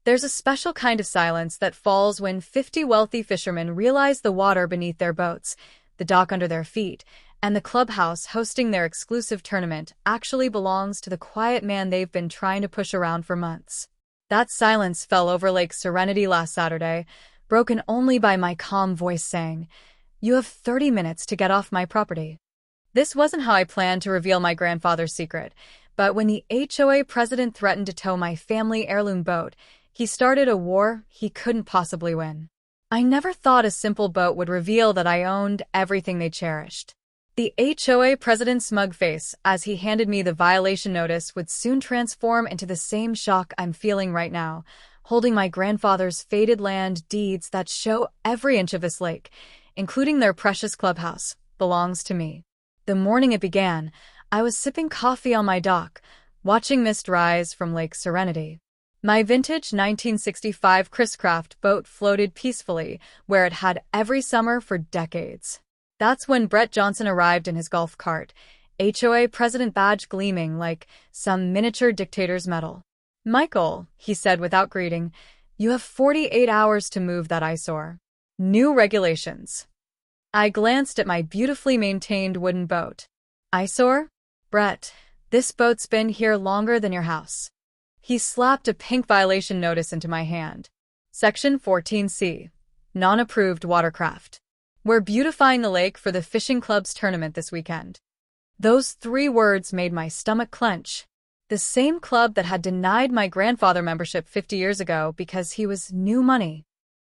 There's a special kind of silence that falls when 50 wealthy fishermen realize the water beneath their boats, the dock under their feet, and the clubhouse hosting their exclusive tournament actually belongs to the quiet man they've been trying to push around for months. That silence fell over Lake Serenity last Saturday, broken only by my calm voice saying, "You have 30 minutes to get off my property." This wasn't how I planned to reveal my grandfather's secret, but when the HOA president threatened to tow my family heirloom boat, he started a war he couldn't possibly win. I never thought a simple boat would reveal that I owned everything they cherished. The HOA president's smug face as he handed me the violation notice would soon transform into the same shock I'm feeling right now, holding my grandfather's faded land deeds that show every inch of this lake, including their precious clubhouse, belongs to me. The morning it began, I was sipping coffee on my dock, watching mist rise from Lake Serenity. My vintage 1965 Chris Craft boat floated peacefully where it had every summer for decades. That's when Brett Johnson arrived in his golf cart, HOA president badge gleaming like some miniature dictator's medal. "Michael," he said without greeting, "you have 48 hours to move that eyesore. New regulations." I glanced at my beautifully maintained wooden boat. "Eyesore? Brett, this boat's been here longer than your house." He slapped a pink violation notice into my hand. Section 14C. Non-approved watercraft. "We're beautifying the lake for the fishing club's tournament this weekend." Those 3 words made my stomach clench. The same club that had denied my grandfather membership 50 years ago because he was new money.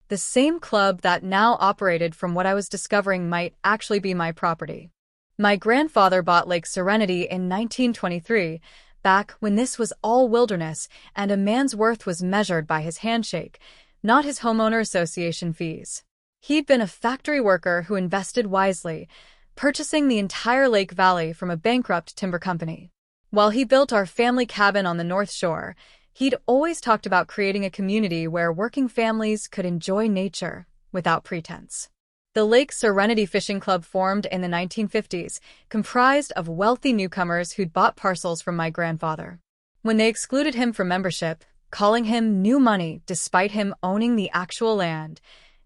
The same club that now operated from what I was discovering might actually be my property. My grandfather bought Lake Serenity in 1923, back when this was all wilderness and a man's worth was measured by his handshake, not his homeowner association fees. He'd been a factory worker who invested wisely, purchasing the entire Lake Valley from a bankrupt timber company. While he built our family cabin on the North Shore, he'd always talked about creating a community where working families could enjoy nature without pretense. The Lake Serenity Fishing Club formed in the 1950s, comprised of wealthy newcomers who'd bought parcels from my grandfather. When they excluded him from membership, calling him new money despite him owning the actual land,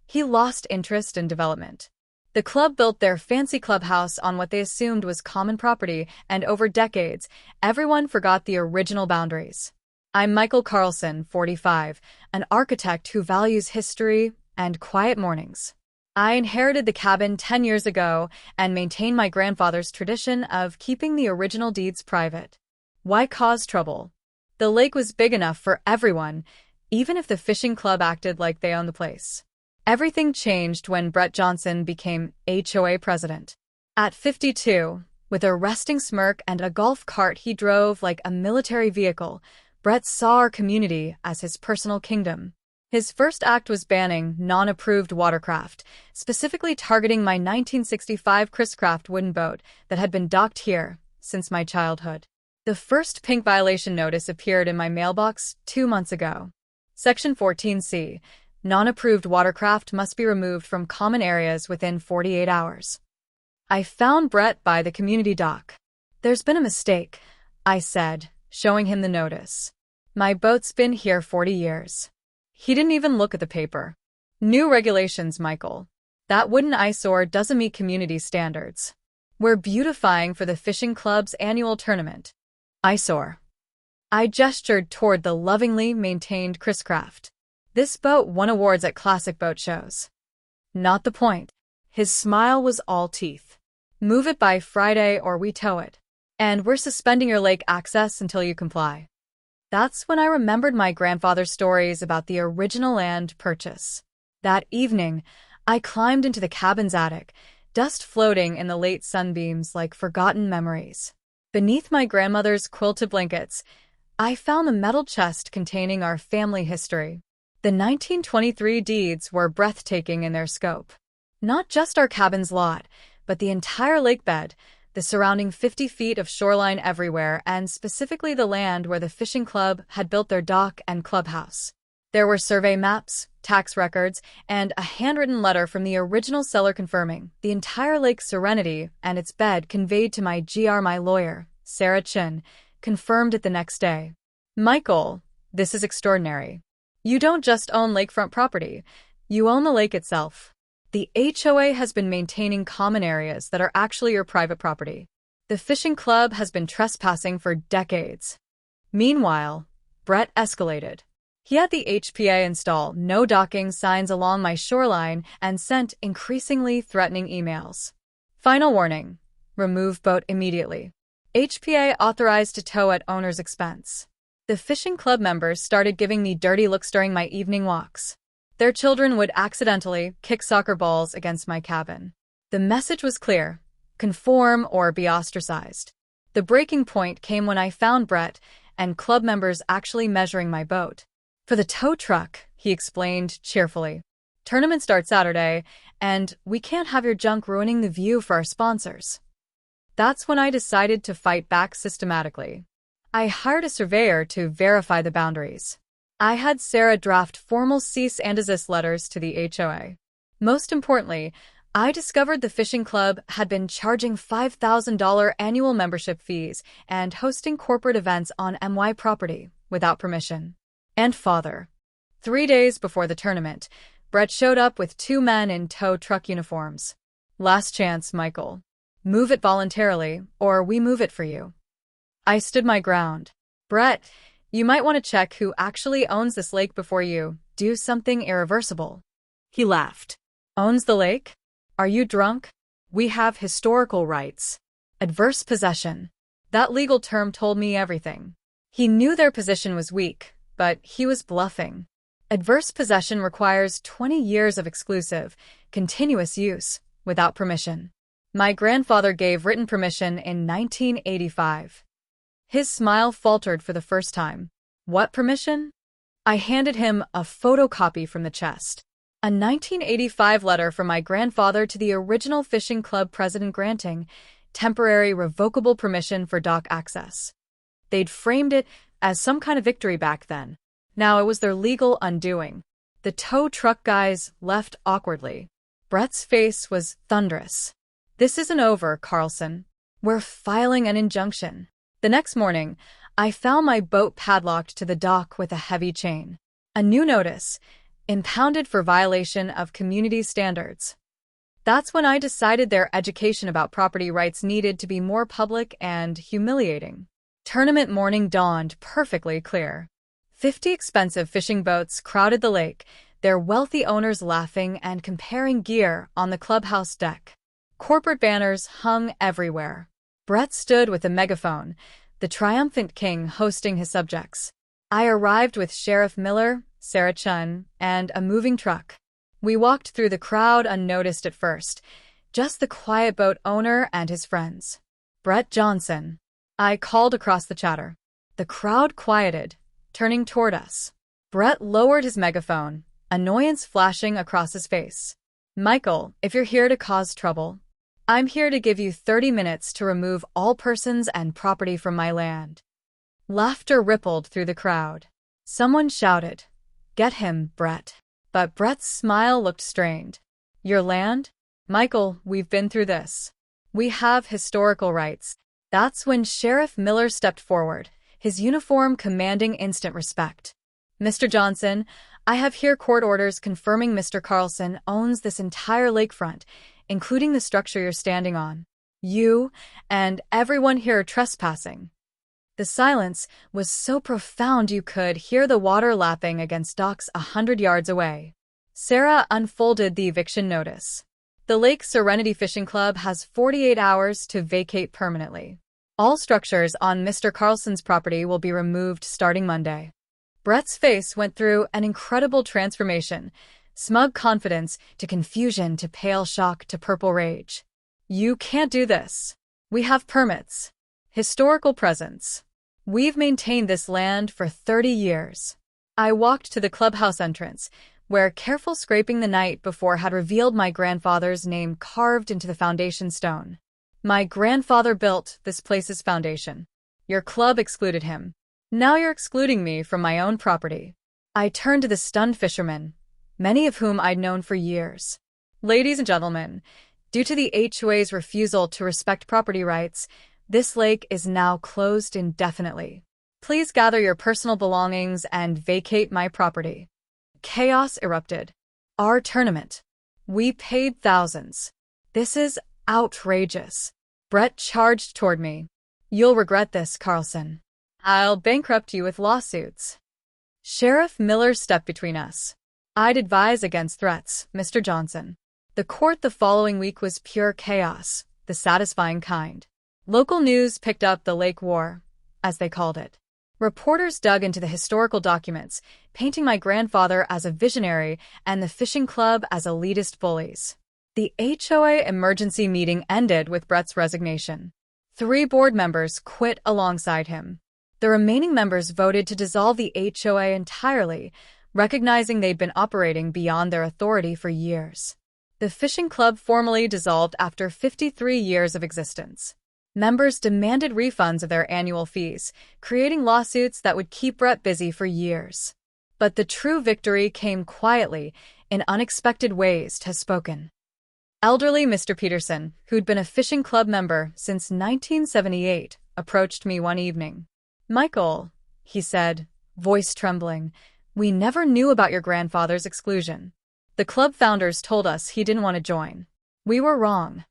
he lost interest in development. The club built their fancy clubhouse on what they assumed was common property, and over decades, everyone forgot the original boundaries. I'm Michael Carlson, 45, an architect who values history and quiet mornings. I inherited the cabin 10 years ago and maintain my grandfather's tradition of keeping the original deeds private. Why cause trouble? The lake was big enough for everyone, even if the fishing club acted like they owned the place. Everything changed when Brett Johnson became HOA president. At 52, with a resting smirk and a golf cart he drove like a military vehicle, Brett saw our community as his personal kingdom. His first act was banning non-approved watercraft, specifically targeting my 1965 Chris Craft wooden boat that had been docked here since my childhood. The first pink violation notice appeared in my mailbox 2 months ago. Section 14C. Non-approved watercraft must be removed from common areas within 48 hours. I found Brett by the community dock. "There's been a mistake," I said, showing him the notice. "My boat's been here 40 years. He didn't even look at the paper. "New regulations, Michael. That wooden eyesore doesn't meet community standards. We're beautifying for the fishing club's annual tournament." Eyesore. I gestured toward the lovingly maintained Chris Craft. This boat won awards at classic boat shows. Not the point. His smile was all teeth. "Move it by Friday or we tow it. And we're suspending your lake access until you comply." That's when I remembered my grandfather's stories about the original land purchase. That evening, I climbed into the cabin's attic, dust floating in the late sunbeams like forgotten memories. Beneath my grandmother's quilted blankets, I found the metal chest containing our family history. The 1923 deeds were breathtaking in their scope. Not just our cabin's lot, but the entire lake bed, the surrounding 50 feet of shoreline everywhere, and specifically the land where the fishing club had built their dock and clubhouse. There were survey maps, tax records, and a handwritten letter from the original seller confirming the entire Lake Serenity and its bed conveyed to my GR. My lawyer, Sarah Chin, confirmed it the next day. "Michael, this is extraordinary. You don't just own lakefront property, you own the lake itself. The HOA has been maintaining common areas that are actually your private property. The fishing club has been trespassing for decades. Meanwhile, Brett escalated. He had the HPA install no docking signs along my shoreline and sent increasingly threatening emails. Final warning: remove boat immediately. HPA authorized to tow at owner's expense. The fishing club members started giving me dirty looks during my evening walks. Their children would accidentally kick soccer balls against my cabin. The message was clear: conform or be ostracized. The breaking point came when I found Brett and club members actually measuring my boat. For the tow truck, he explained cheerfully. Tournament starts Saturday, and we can't have your junk ruining the view for our sponsors. That's when I decided to fight back systematically. I hired a surveyor to verify the boundaries. I had Sarah draft formal cease and desist letters to the HOA. Most importantly, I discovered the fishing club had been charging $5,000 annual membership fees and hosting corporate events on MY property without permission. And father. 3 days before the tournament, Brett showed up with 2 men in tow truck uniforms. Last chance, Michael. Move it voluntarily, or we move it for you. I stood my ground. Brett, you might want to check who actually owns this lake before you do something irreversible. He laughed. Owns the lake? Are you drunk? We have historical rights. Adverse possession. That legal term told me everything. He knew their position was weak, but he was bluffing. Adverse possession requires 20 years of exclusive, continuous use, without permission. My grandfather gave written permission in 1985. His smile faltered for the first time. What permission? I handed him a photocopy from the chest. A 1985 letter from my grandfather to the original fishing club president granting temporary revocable permission for dock access. They'd framed it as some kind of victory back then. Now it was their legal undoing. The tow truck guys left awkwardly. Brett's face was thunderous. This isn't over, Carlson. We're filing an injunction. The next morning, I found my boat padlocked to the dock with a heavy chain. A new notice, impounded for violation of community standards. That's when I decided their education about property rights needed to be more public and humiliating. Tournament morning dawned perfectly clear. 50 expensive fishing boats crowded the lake, their wealthy owners laughing and comparing gear on the clubhouse deck. Corporate banners hung everywhere. Brett stood with a megaphone, the triumphant king hosting his subjects. I arrived with Sheriff Miller, Sarah Chun, and a moving truck. We walked through the crowd unnoticed at first, just the quiet boat owner and his friends. Brett Johnson. I called across the chatter. The crowd quieted, turning toward us. Brett lowered his megaphone, annoyance flashing across his face. Michael, if you're here to cause trouble, I'm here to give you 30 minutes to remove all persons and property from my land. Laughter rippled through the crowd. Someone shouted, "Get him, Brett." But Brett's smile looked strained. Your land? Michael, we've been through this. We have historical rights. That's when Sheriff Miller stepped forward, his uniform commanding instant respect. Mr. Johnson, I have here court orders confirming Mr. Carlson owns this entire lakefront, including the structure you're standing on. You and everyone here are trespassing. The silence was so profound you could hear the water lapping against docks 100 yards away. Sarah unfolded the eviction notice. The Lake Serenity Fishing Club has 48 hours to vacate permanently. All structures on Mr. Carlson's property will be removed starting Monday. Brett's face went through an incredible transformation, smug confidence to confusion to pale shock to purple rage. You can't do this. We have permits. Historical presence. We've maintained this land for 30 years. I walked to the clubhouse entrance, where careful scraping the night before had revealed my grandfather's name carved into the foundation stone. My grandfather built this place's foundation. Your club excluded him. Now you're excluding me from my own property. I turned to the stunned fishermen, many of whom I'd known for years. Ladies and gentlemen, due to the HOA's refusal to respect property rights, this lake is now closed indefinitely. Please gather your personal belongings and vacate my property. Chaos erupted. Our tournament. We paid thousands. This is outrageous. Brett charged toward me. You'll regret this, Carlson. I'll bankrupt you with lawsuits. Sheriff Miller stepped between us. I'd advise against threats, Mr. Johnson. The court the following week was pure chaos, the satisfying kind. Local news picked up the Lake War, as they called it. Reporters dug into the historical documents, painting my grandfather as a visionary and the fishing club as elitist bullies. The HOA emergency meeting ended with Brett's resignation. 3 board members quit alongside him. The remaining members voted to dissolve the HOA entirely, recognizing they'd been operating beyond their authority for years. The fishing club formally dissolved after 53 years of existence. Members demanded refunds of their annual fees, creating lawsuits that would keep Brett busy for years. But the true victory came quietly, in unexpected ways, has spoken. Elderly Mr. Peterson, who'd been a fishing club member since 1978, approached me one evening. "Michael," he said, voice trembling, "we never knew about your grandfather's exclusion. The club founders told us he didn't want to join. We were wrong."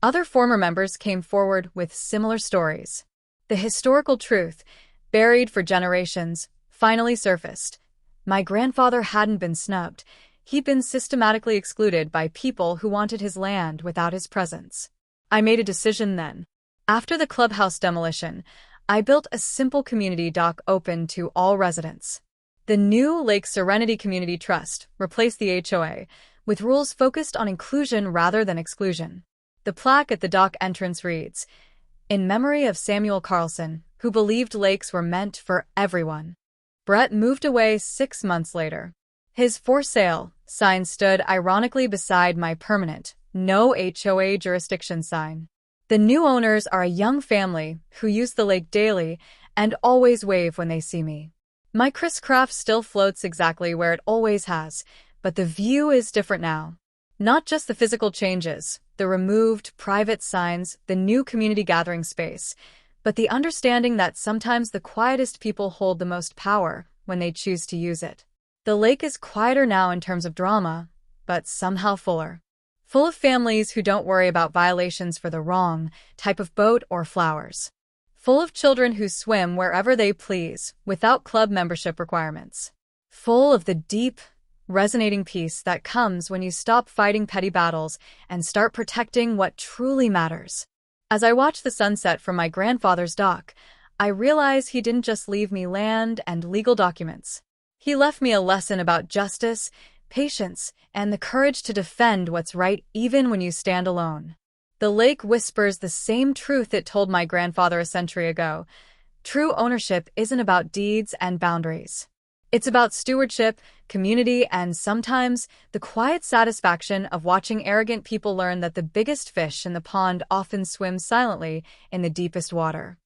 Other former members came forward with similar stories. The historical truth, buried for generations, finally surfaced. My grandfather hadn't been snubbed. He'd been systematically excluded by people who wanted his land without his presence. I made a decision then. After the clubhouse demolition, I built a simple community dock open to all residents. The new Lake Serenity Community Trust replaced the HOA, with rules focused on inclusion rather than exclusion. The plaque at the dock entrance reads, "In memory of Samuel Carlson, who believed lakes were meant for everyone." Brett moved away 6 months later. His "for sale" sign stood ironically beside my permanent, no HOA jurisdiction sign. The new owners are a young family who use the lake daily and always wave when they see me. My Chris Craft still floats exactly where it always has, but the view is different now. Not just the physical changes, the removed private signs, the new community gathering space, but the understanding that sometimes the quietest people hold the most power when they choose to use it. The lake is quieter now in terms of drama, but somehow fuller. Full of families who don't worry about violations for the wrong type of boat or flowers. Full of children who swim wherever they please, without club membership requirements. Full of the deep, resonating peace that comes when you stop fighting petty battles and start protecting what truly matters. As I watch the sunset from my grandfather's dock, I realize he didn't just leave me land and legal documents. He left me a lesson about justice, patience, and the courage to defend what's right even when you stand alone. The lake whispers the same truth it told my grandfather a century ago. True ownership isn't about deeds and boundaries. It's about stewardship, community, and sometimes the quiet satisfaction of watching arrogant people learn that the biggest fish in the pond often swim silently in the deepest water.